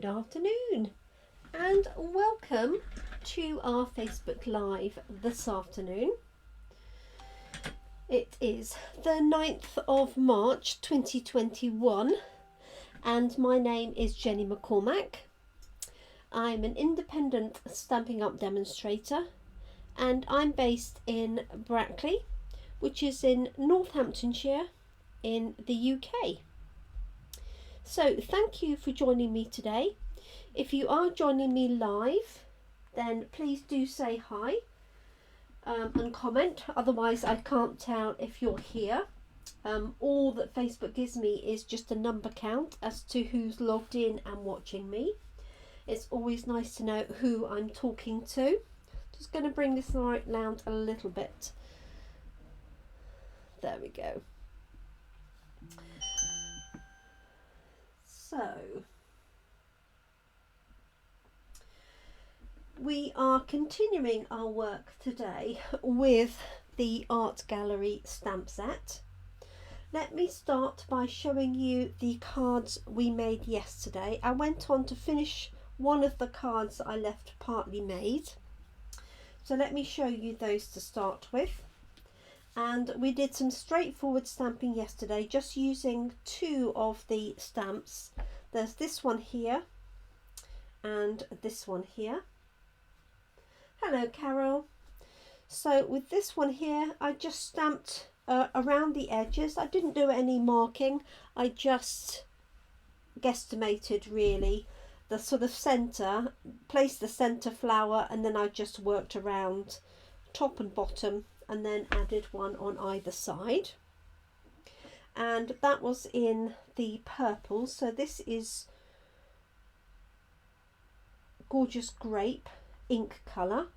Good afternoon and welcome to our Facebook Live this afternoon. It is the 9th of March 2021 and my name is Jenny McCormack. I'm an independent Stampin' Up demonstrator and I'm based in Brackley, which is in Northamptonshire in the UK. So thank you for joining me today. If you are joining me live, then please do say hi and comment, otherwise I can't tell if you're here. All that Facebook gives me is just a number count as to who's logged in and watching me. It's always nice to know who I'm talking to. Just going to bring this light round a little bit. There we go. So, we are continuing our work today with the art gallery stamp set. Let me start by showing you the cards we made yesterday. I went on to finish one of the cards that I left partly made. So let me show you those to start with. And we did some straightforward stamping yesterday, just using two of the stamps. There's this one here and this one here. Hello Carol. So with this one here, I just stamped around the edges. I didn't do any marking. I just guesstimated really the sort of centre, placed the centre flower, and then I just worked around top and bottom and then added one on either side. And that was in the purple. So this is gorgeous grape ink colour.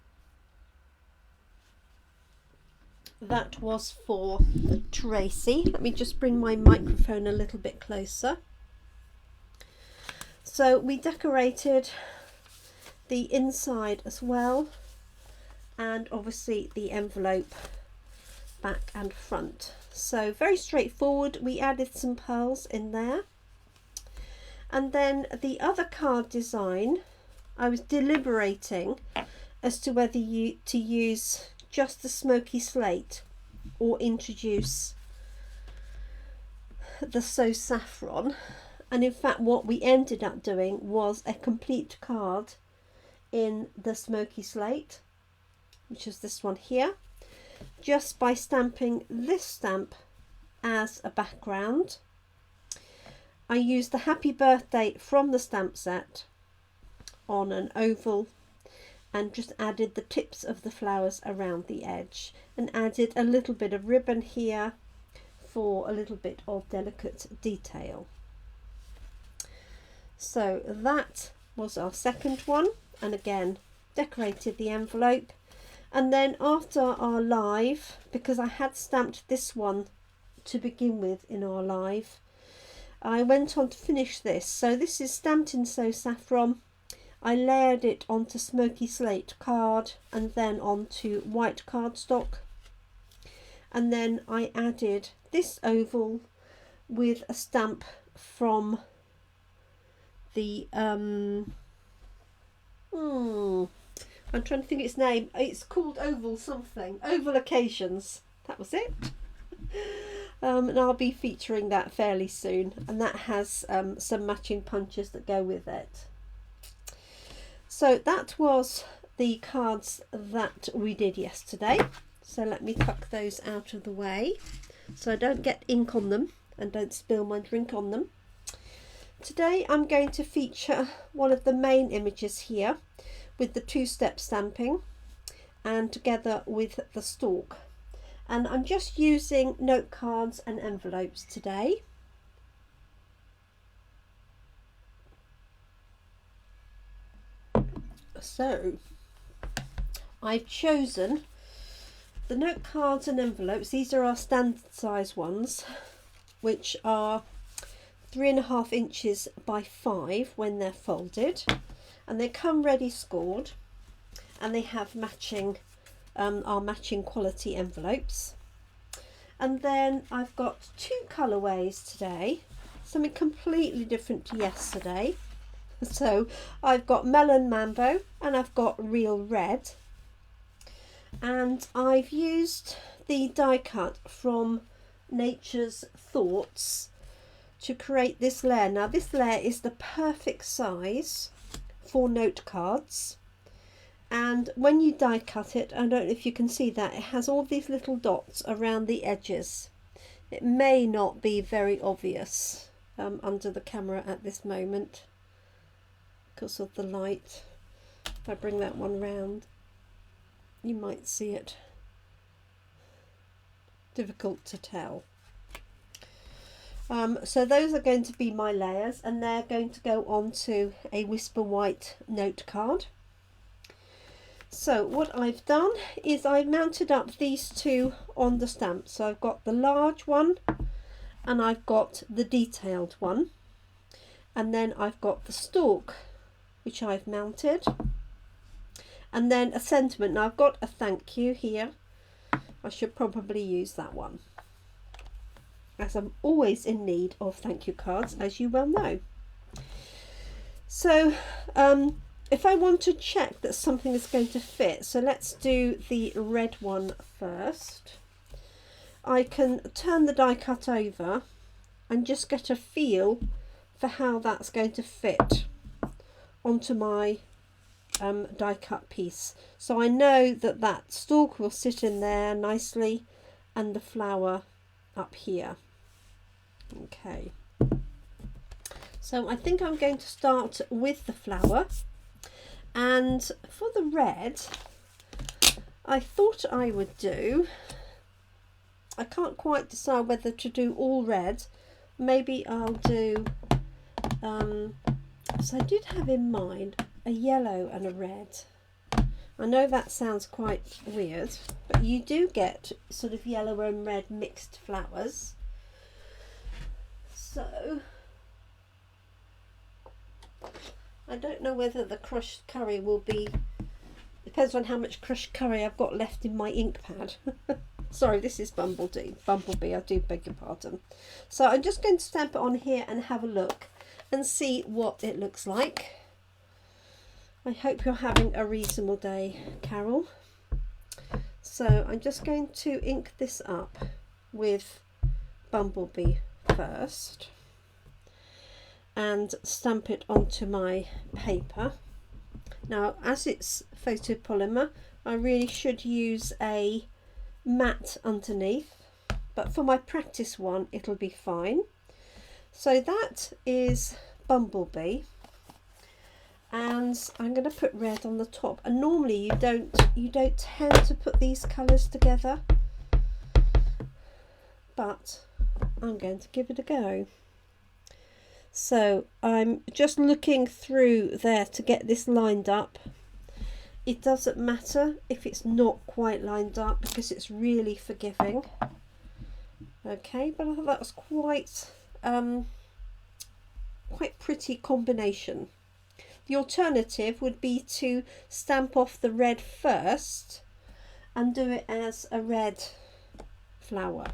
That was for Tracy. Let me just bring my microphone a little bit closer. So we decorated the inside as well, and obviously the envelope back and front. So very straightforward. We added some pearls in there. And then the other card design, I was deliberating as to whether to use just the smoky slate or introduce the So Saffron. And in fact what we ended up doing was a complete card in the smoky slate, which is this one here, just by stamping this stamp as a background. I used the happy birthday from the stamp set on an oval and just added the tips of the flowers around the edge and added a little bit of ribbon here for a little bit of delicate detail. So that was our second one, and again decorated the envelope. And then after our live, because I had stamped this one to begin with in our live, I went on to finish this. So this is stamped in So Saffron. I layered it onto smoky slate card and then onto white cardstock. And then I added this oval with a stamp from the I'm trying to think its name. It's called Oval something. Oval Occasions. That was it. And I'll be featuring that fairly soon. And that has some matching punches that go with it. So that was the cards that we did yesterday. So let me tuck those out of the way so I don't get ink on them and don't spill my drink on them. Today I'm going to feature one of the main images here with the two-step stamping and together with the stalk. And I'm just using note cards and envelopes today. So I've chosen the note cards and envelopes. These are our standard size ones, which are 3.5 inches by 5 when they're folded, and they come ready scored, and they have matching our matching quality envelopes. And then I've got two colourways today, something completely different to yesterday. So I've got melon mambo and I've got real red, and I've used the die cut from Nature's Thoughts to create this layer. Now this layer is the perfect size for note cards, and when you die cut it, I don't know if you can see that, it has all these little dots around the edges. It may not be very obvious under the camera at this moment because of the light. If I bring that one round, you might see it. Difficult to tell. So those are going to be my layers, and they're going to go onto a Whisper White note card. So what I've done is I've mounted up these two on the stamp. So I've got the large one and I've got the detailed one, and then I've got the stalk which I've mounted, and then a sentiment. Now I've got a thank you here. I should probably use that one, as I'm always in need of thank you cards, as you well know. So if I want to check that something is going to fit, so let's do the red one first. I can turn the die cut over and just get a feel for how that's going to fit onto my die cut piece. So I know that that stalk will sit in there nicely and the flower up here. Okay, so I think I'm going to start with the flower, and for the red I thought I would do, I can't quite decide whether to do all red. Maybe I'll do so I did have in mind a yellow and a red. I know that sounds quite weird, but you do get sort of yellow and red mixed flowers. So I don't know whether the crushed curry will be, depends on how much crushed curry I've got left in my ink pad. Sorry, this is Bumblebee, I do beg your pardon. So I'm just going to stamp it on here and have a look and see what it looks like. I hope you're having a reasonable day, Carol. So I'm just going to ink this up with Bumblebee first and stamp it onto my paper. Now, as it's photopolymer, I really should use a matte underneath, but for my practice one it'll be fine. So that is Bumblebee, and I'm going to put red on the top. And normally you don't tend to put these colours together, but I'm going to give it a go. So I'm just looking through there to get this lined up. It doesn't matter if it's not quite lined up because it's really forgiving. Okay, but I thought that was quite pretty combination. The alternative would be to stamp off the red first and do it as a red flower.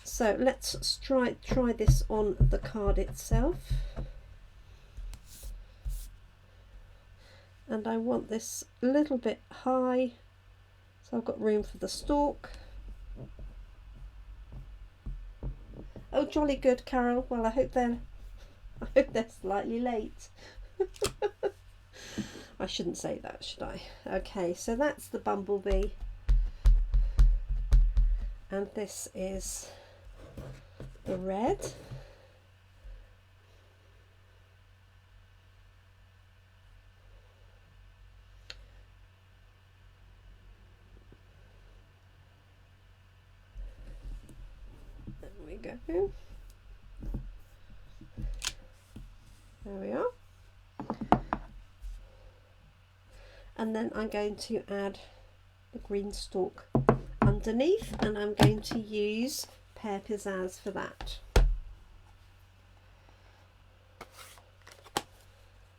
So let's try this on the card itself. And I want this a little bit high, so I've got room for the stalk. Oh, jolly good, Carol. Well, I hope they're slightly late. I shouldn't say that, should I? Okay, so that's the Bumblebee, and this is the red. There we go. There we are. And then I'm going to add the green stalk underneath, and I'm going to use Pear Pizzazz for that.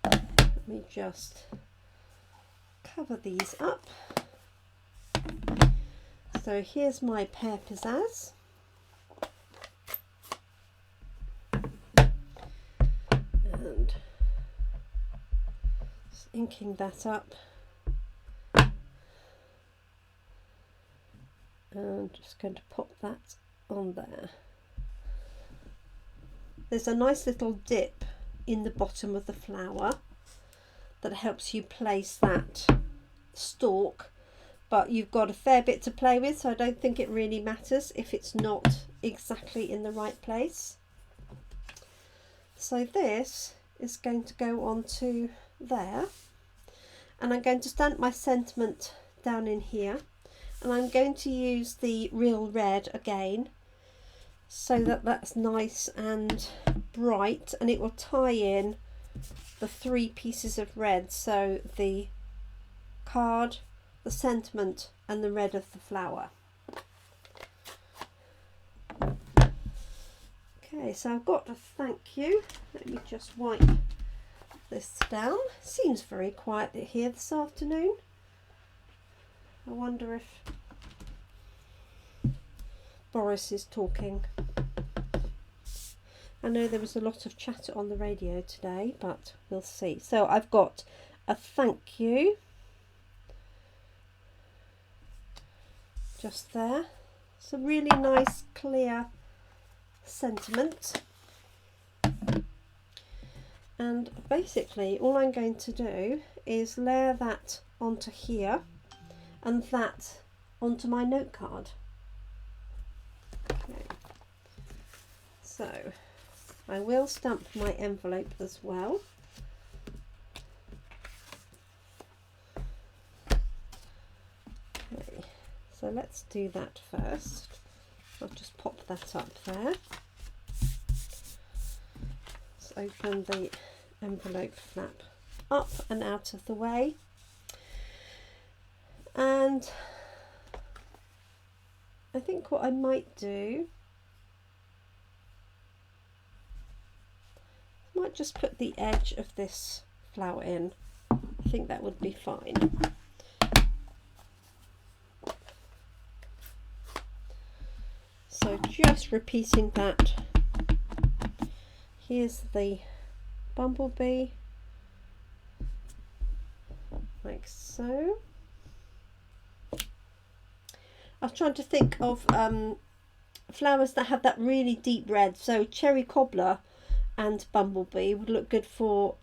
Let me just cover these up. So here's my Pear Pizzazz. And inking that up. And just going to pop that on there. There's a nice little dip in the bottom of the flower that helps you place that stalk, but you've got a fair bit to play with, so I don't think it really matters if it's not exactly in the right place. So this is going to go onto there, and I'm going to stamp my sentiment down in here, and I'm going to use the real red again so that that's nice and bright, and it will tie in the 3 pieces of red, so the card, the sentiment and the red of the flower. Okay, so I've got a thank you. Let me just wipe this down. Seems very quiet here this afternoon. I wonder if Boris is talking. I know there was a lot of chatter on the radio today, but we'll see. So I've got a thank you just there. It's a really nice clear sentiment, and basically all I'm going to do is layer that onto here and that onto my note card. Okay. So I will stamp my envelope as well. Okay, so let's do that first. I'll just pop that up there. Let's open the envelope flap up and out of the way. And I think what I might do, I might just put the edge of this flower in. I think that would be fine. So just repeating that. Here's the bumblebee, like so. I was trying to think of flowers that have that really deep red, so cherry cobbler and bumblebee would look good for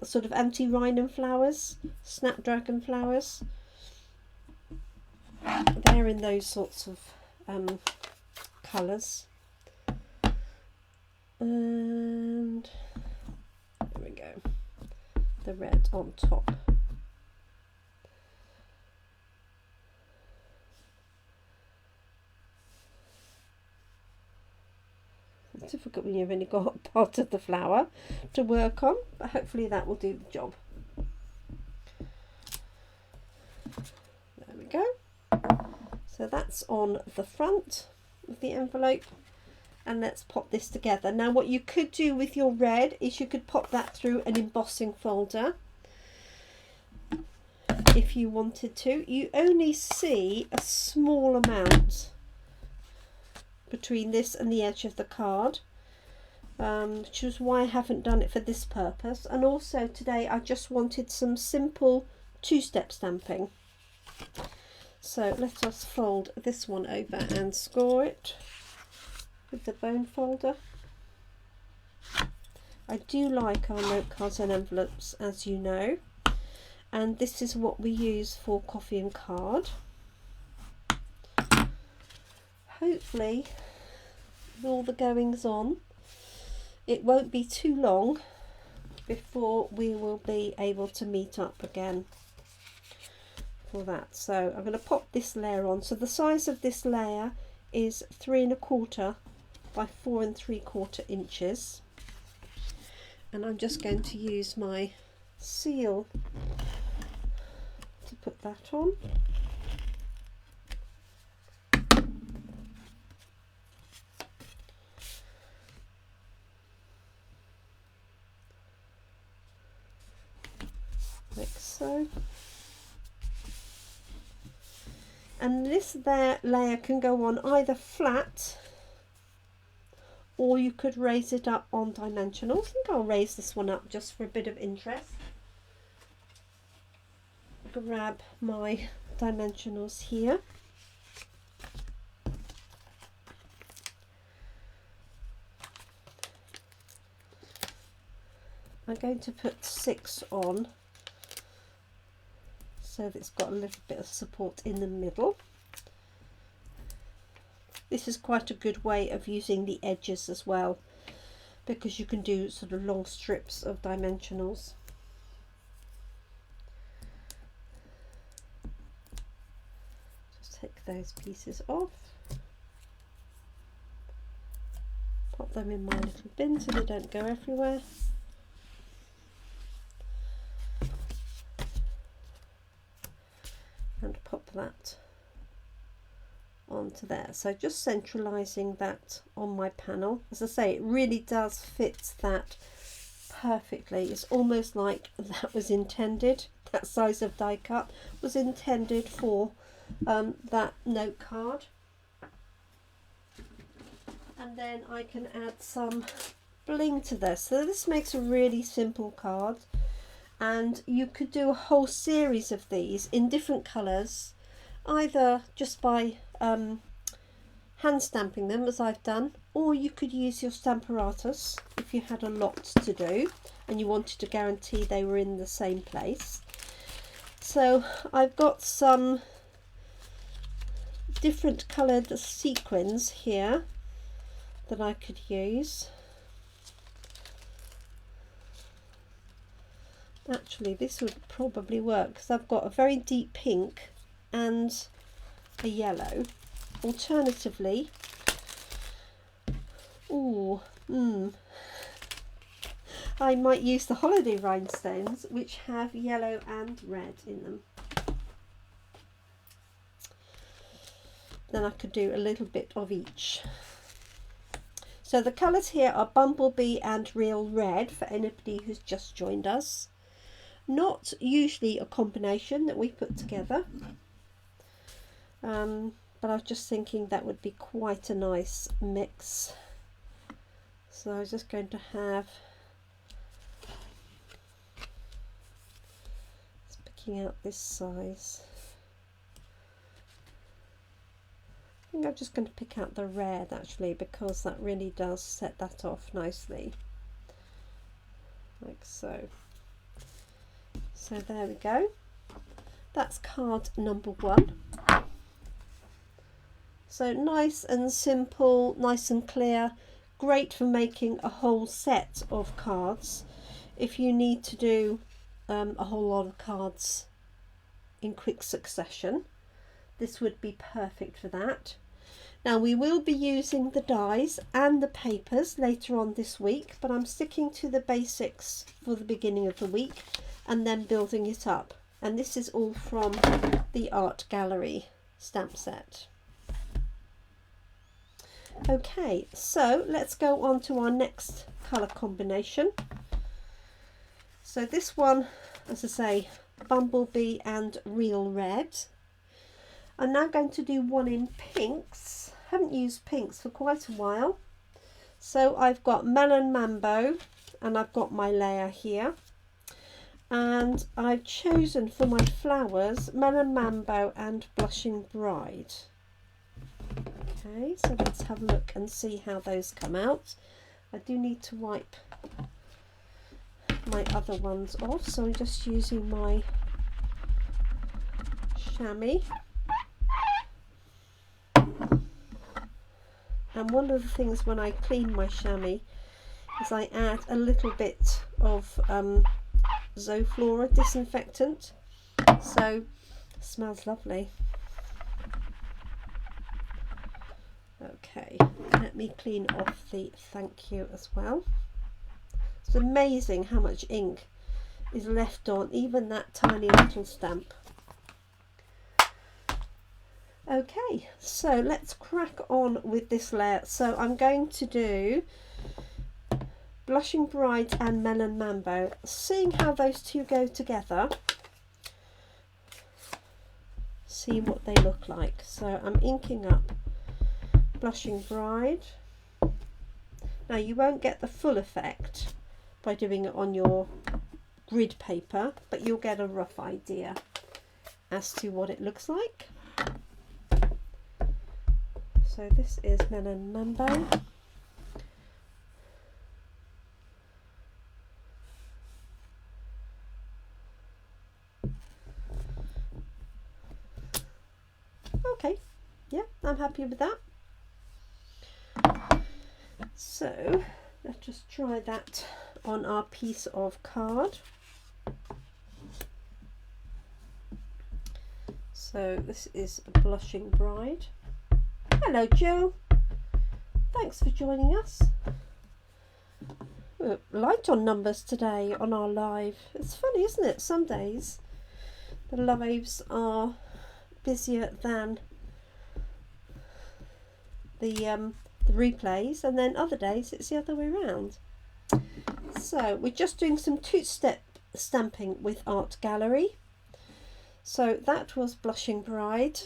sort of anti-rhinum flowers, snapdragon flowers. They're in those sorts of colours. And there we go, the red on top. It's difficult when you've only got part of the flower to work on, but hopefully that will do the job. There we go. So that's on the front of the envelope, and let's pop this together. Now what you could do with your red is you could pop that through an embossing folder if you wanted to. You only see a small amount between this and the edge of the card, which is why I haven't done it for this purpose. And also today I just wanted some simple two-step stamping. So let us fold this one over and score it with the bone folder. I do like our note cards and envelopes, as you know, and this is what we use for coffee and card. Hopefully, with all the goings on, it won't be too long before we will be able to meet up again for that. So I'm going to pop this layer on. So the size of this layer is 3 1/4 by 4 3/4 inches, and I'm just going to use my seal to put that on. Like so. And this there layer can go on either flat, or you could raise it up on dimensionals. I think I'll raise this one up just for a bit of interest. grab my dimensionals here. I'm going to put 6 on so that it's got a little bit of support in the middle. This is quite a good way of using the edges as well, because you can do sort of long strips of dimensionals. Just take those pieces off, pop them in my little bin so they don't go everywhere. And pop that onto there. So just centralizing that on my panel. As I say, it really does fit that perfectly. It's almost like that was intended, that size of die cut was intended for that note card. And then I can add some bling to this. So this makes a really simple card. And you could do a whole series of these in different colours, either just by hand stamping them as I've done, or you could use your Stamparatus if you had a lot to do and you wanted to guarantee they were in the same place. So I've got some different coloured sequins here that I could use. Actually, this would probably work because I've got a very deep pink and a yellow. Alternatively, I might use the holiday rhinestones, which have yellow and red in them. Then I could do a little bit of each. So the colours here are Bumblebee and Real Red for anybody who's just joined us. Not usually a combination that we put together, but I was just thinking that would be quite a nice mix. So I was just going to have, just picking out this size. I think I'm just going to pick out the red actually, because that really does set that off nicely, like so. So there we go. That's card number 1. So nice and simple, nice and clear, great for making a whole set of cards. If you need to do a whole lot of cards in quick succession, this would be perfect for that. Now we will be using the dies and the papers later on this week, but I'm sticking to the basics for the beginning of the week and then building it up. And this is all from the Art Gallery stamp set. Okay, so let's go on to our next colour combination. So this one, as I say, Bumblebee and Real Red. I'm now going to do one in pinks. Haven't used pinks for quite a while. So I've got Melon Mambo and I've got my layer here. And I've chosen for my flowers Melon Mambo and Blushing Bride. Okay, so let's have a look and see how those come out. I do need to wipe my other ones off, so I'm just using my chamois. And one of the things when I clean my chamois is I add a little bit of Zoflora disinfectant, so it smells lovely. Okay, let me clean off the thank you as well. It's amazing how much ink is left on even that tiny little stamp. Okay, so let's crack on with this layer. So I'm going to do Blushing Bride and Melon Mambo, seeing how those two go together, see what they look like. So I'm inking up Blushing Bride. Now you won't get the full effect by doing it on your grid paper, but you'll get a rough idea. as to what it looks like. So this is Melon Mambo. Okay, yeah, I'm happy with that. So let's just try that on our piece of card. So this is a Blushing Bride. Hello Jill, thanks for joining us. We're light on numbers today on our live. It's funny, isn't it? Some days the lives are busier than the replays, and then other days it's the other way around. So we're just doing some two-step stamping with Art Gallery. So that was Blushing Bride.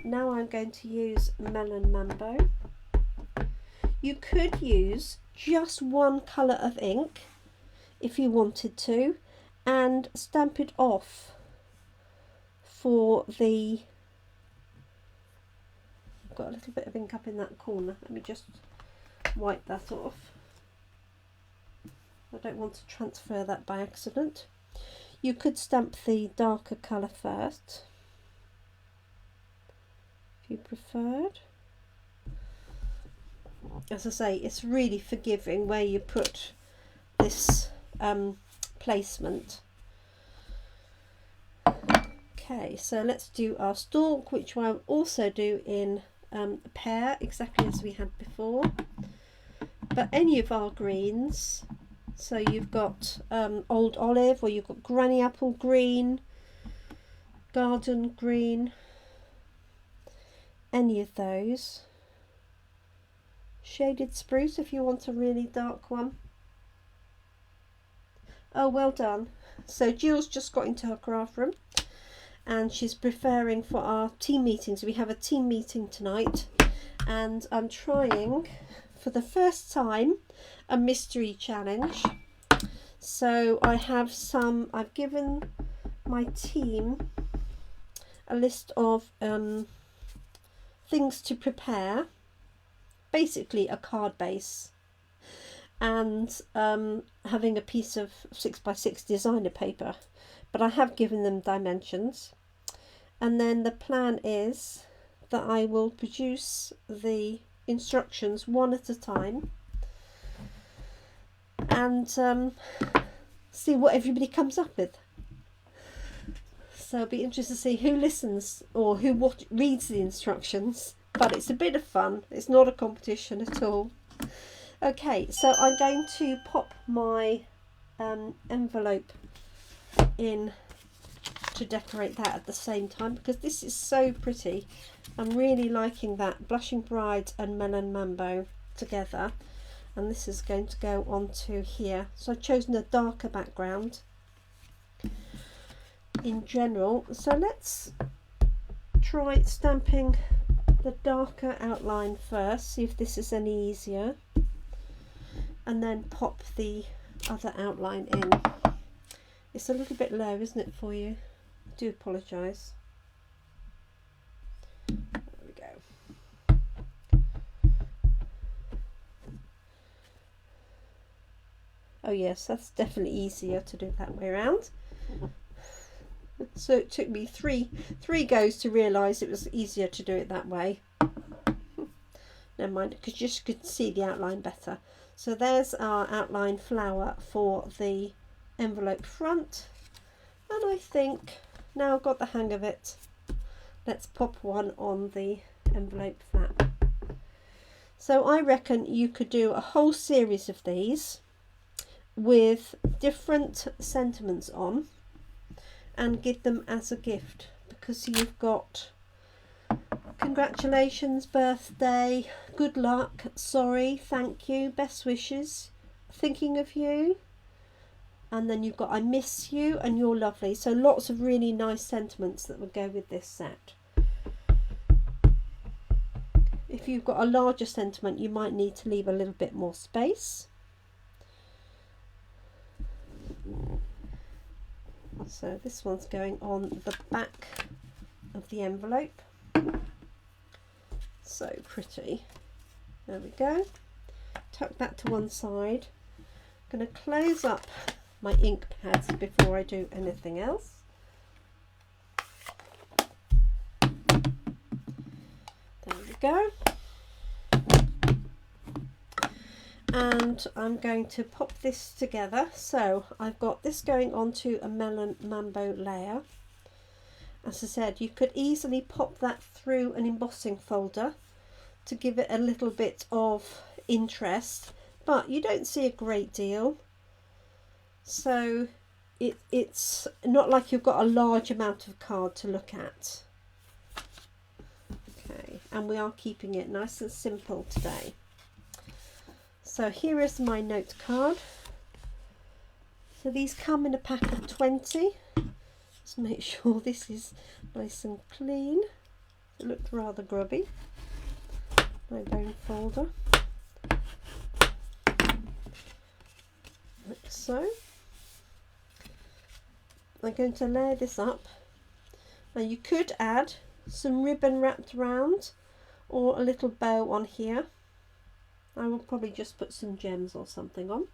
Now I'm going to use Melon Mambo. You could use just one colour of ink if you wanted to and stamp it off for the... I've got a little bit of ink up in that corner. Let me just wipe that off. I don't want to transfer that by accident. You could stamp the darker colour first, if you preferred. As I say, it's really forgiving where you put this placement. Okay, so let's do our stalk, which I'll also do in a pear, exactly as we had before. But any of our greens, so you've got old olive, or you've got granny apple green, garden green, any of those. Shaded spruce if you want a really dark one. Oh, well done. So Jill's just got into her craft room and she's preparing for our team meetings. We have a team meeting tonight and I'm trying for the first time a mystery challenge. So I've given my team a list of things to prepare, basically a card base, and having a piece of 6x6 designer paper, but I have given them dimensions. And then the plan is that I will produce the instructions one at a time and see what everybody comes up with. So it'll be interesting to see who listens or who reads the instructions, but it's a bit of fun. It's not a competition at all. Okay, so I'm going to pop my envelope in to decorate that at the same time because this is so pretty. I'm really liking that Blushing Bride and Melon Mambo together, and this is going to go onto here. So I've chosen a darker background in general. So let's try stamping the darker outline first, see if this is any easier, and then pop the other outline in. It's a little bit low, isn't it, for you? I do apologise. There we go. Oh yes, that's definitely easier to do that way around. So it took me three goes to realise it was easier to do it that way. Never mind, because you just could see the outline better. So there's our outline flower for the envelope front, and I think now I've got the hang of it, let's pop one on the envelope flap. So I reckon you could do a whole series of these with different sentiments on and give them as a gift, because you've got congratulations, birthday, good luck, sorry, thank you, best wishes, thinking of you, and then you've got I miss you and you're lovely. So lots of really nice sentiments that would go with this set. If you've got a larger sentiment, you might need to leave a little bit more space. So this one's going on the back of the envelope. So pretty. There we go. Tuck that to one side. I'm going to close up my ink pads before I do anything else. There we go. And I'm going to pop this together. So I've got this going onto a melon mambo layer. As I said, you could easily pop that through an embossing folder to give it a little bit of interest, but you don't see a great deal. So it's not like you've got a large amount of card to look at. Okay, and we are keeping it nice and simple today. So here is my note card. So these come in a pack of 20. Just make sure this is nice and clean. It looked rather grubby. My bone folder. Like so. I'm going to layer this up. Now you could add some ribbon wrapped around or a little bow on here. I will probably just put some gems or something on.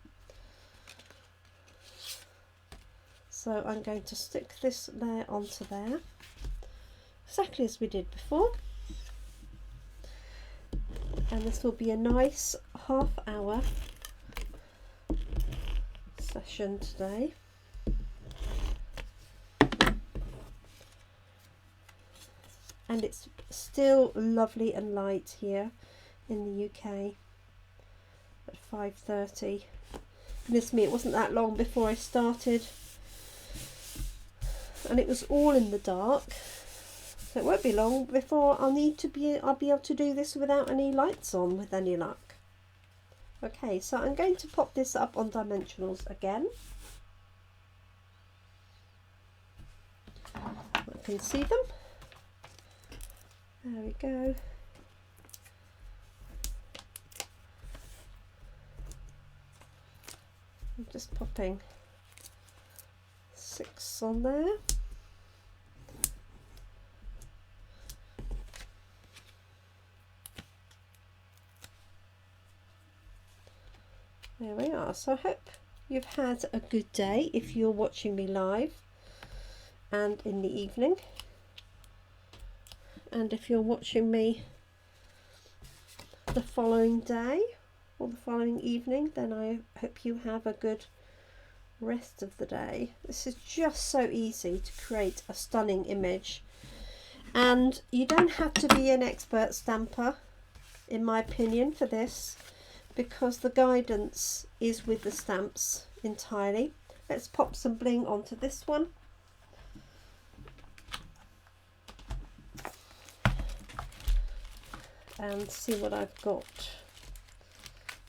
So I'm going to stick this layer onto there, exactly as we did before. And this will be a nice half-hour session today. And it's still lovely and light here in the UK at 5:30. Goodness me, it wasn't that long before I started, and it was all in the dark. So it won't be long before I'll be able to do this without any lights on, with any luck. Okay, so I'm going to pop this up on dimensionals again. I can see them. There we go. I'm just popping 6 on there. There we are. So I hope you've had a good day if you're watching me live and in the evening. And if you're watching me the following day or the following evening, then I hope you have a good rest of the day. This is just so easy to create a stunning image, and you don't have to be an expert stamper, in my opinion, for this, because the guidance is with the stamps entirely. Let's pop some bling onto this one. And see what I've got.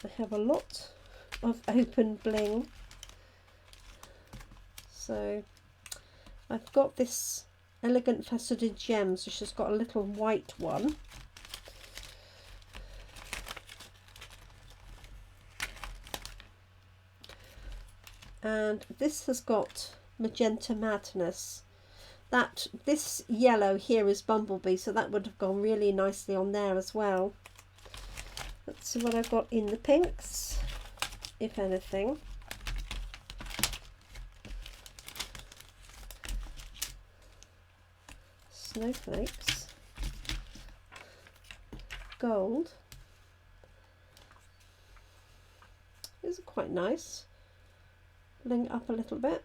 I have a lot of open bling. So I've got this Elegant Faceted Gems, which has got a little white one. And this has got Magenta Madness. This yellow here is Bumblebee, so that would have gone really nicely on there as well. Let's see what I've got in the pinks, if anything. Snowflakes, gold. These are quite nice. Bling up a little bit.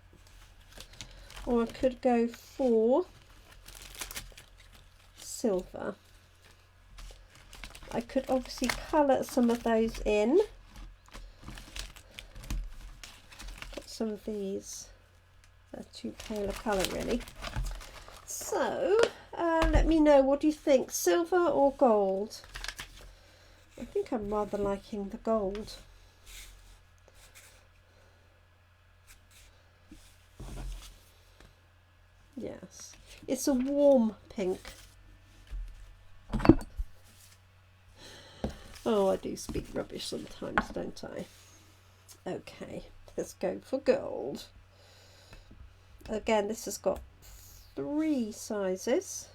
Or I could go for silver. I could obviously colour some of those in. Got some of these. They're too pale a colour really. So let me know, what do you think? Silver or gold? I think I'm rather liking the gold. Yes, it's a warm pink. Oh, I do speak rubbish sometimes, don't I? Okay, let's go for gold. again, this has got 3 sizes.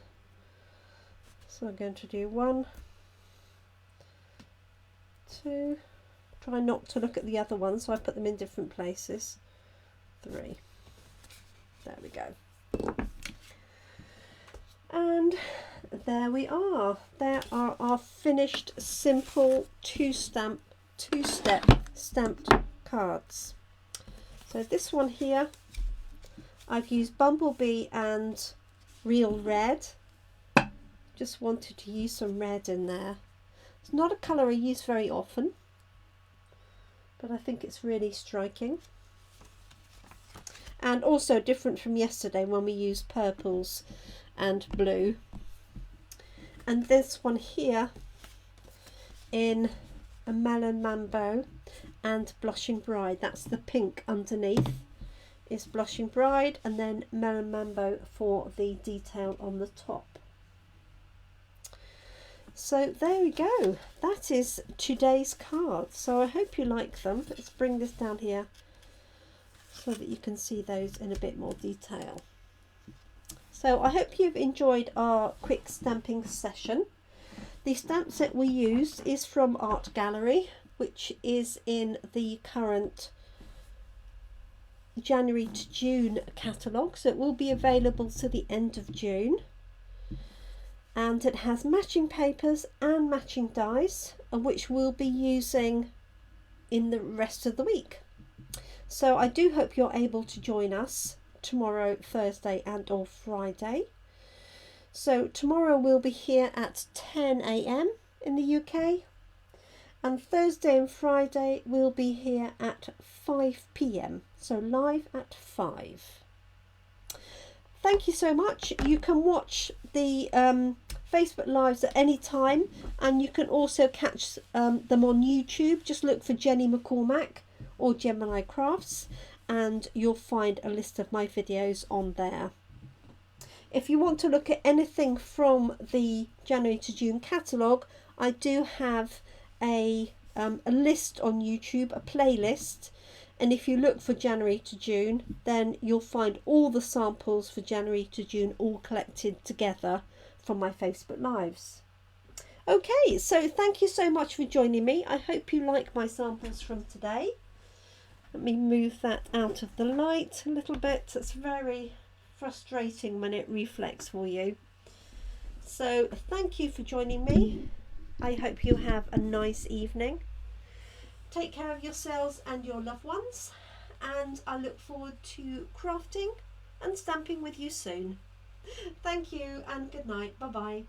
So I'm going to do 1, 2, try not to look at the other ones, so I put them in different places. 3. There we go. And there we are. There are our finished simple two-step stamped cards. So this one here, I've used Bumblebee and Real Red. Just wanted to use some red in there. It's not a colour I use very often, but I think it's really striking. And also different from yesterday when we used purples and blue. And this one here in a Melon Mambo and Blushing Bride. That's the pink underneath is Blushing Bride, and then Melon Mambo for the detail on the top. So there we go. That is today's card. So I hope you like them. Let's bring this down here so that you can see those in a bit more detail. So I hope you've enjoyed our quick stamping session. The stamp set we used is from Art Gallery, which is in the current January to June catalogue, so it will be available to the end of June. And it has matching papers and matching dies, which we'll be using in the rest of the week. So I do hope you're able to join us tomorrow, Thursday and or Friday. So tomorrow we'll be here at 10 AM in the UK, and Thursday and Friday we'll be here at 5 PM, so live at 5. Thank you so much. You can watch the Facebook Lives at any time, and you can also catch them on YouTube. Just look for Jenny McCormack or Gemini Crafts and you'll find a list of my videos on there. If you want to look at anything from the January to June catalogue, I do have a list on YouTube, a playlist, and if you look for January to June, then you'll find all the samples for January to June all collected together from my Facebook Lives. Okay, so thank you so much for joining me. I hope you like my samples from today. Let me move that out of the light a little bit. It's very frustrating when it reflects for you. So thank you for joining me. I hope you have a nice evening. Take care of yourselves and your loved ones, and I look forward to crafting and stamping with you soon. Thank you and good night. Bye bye.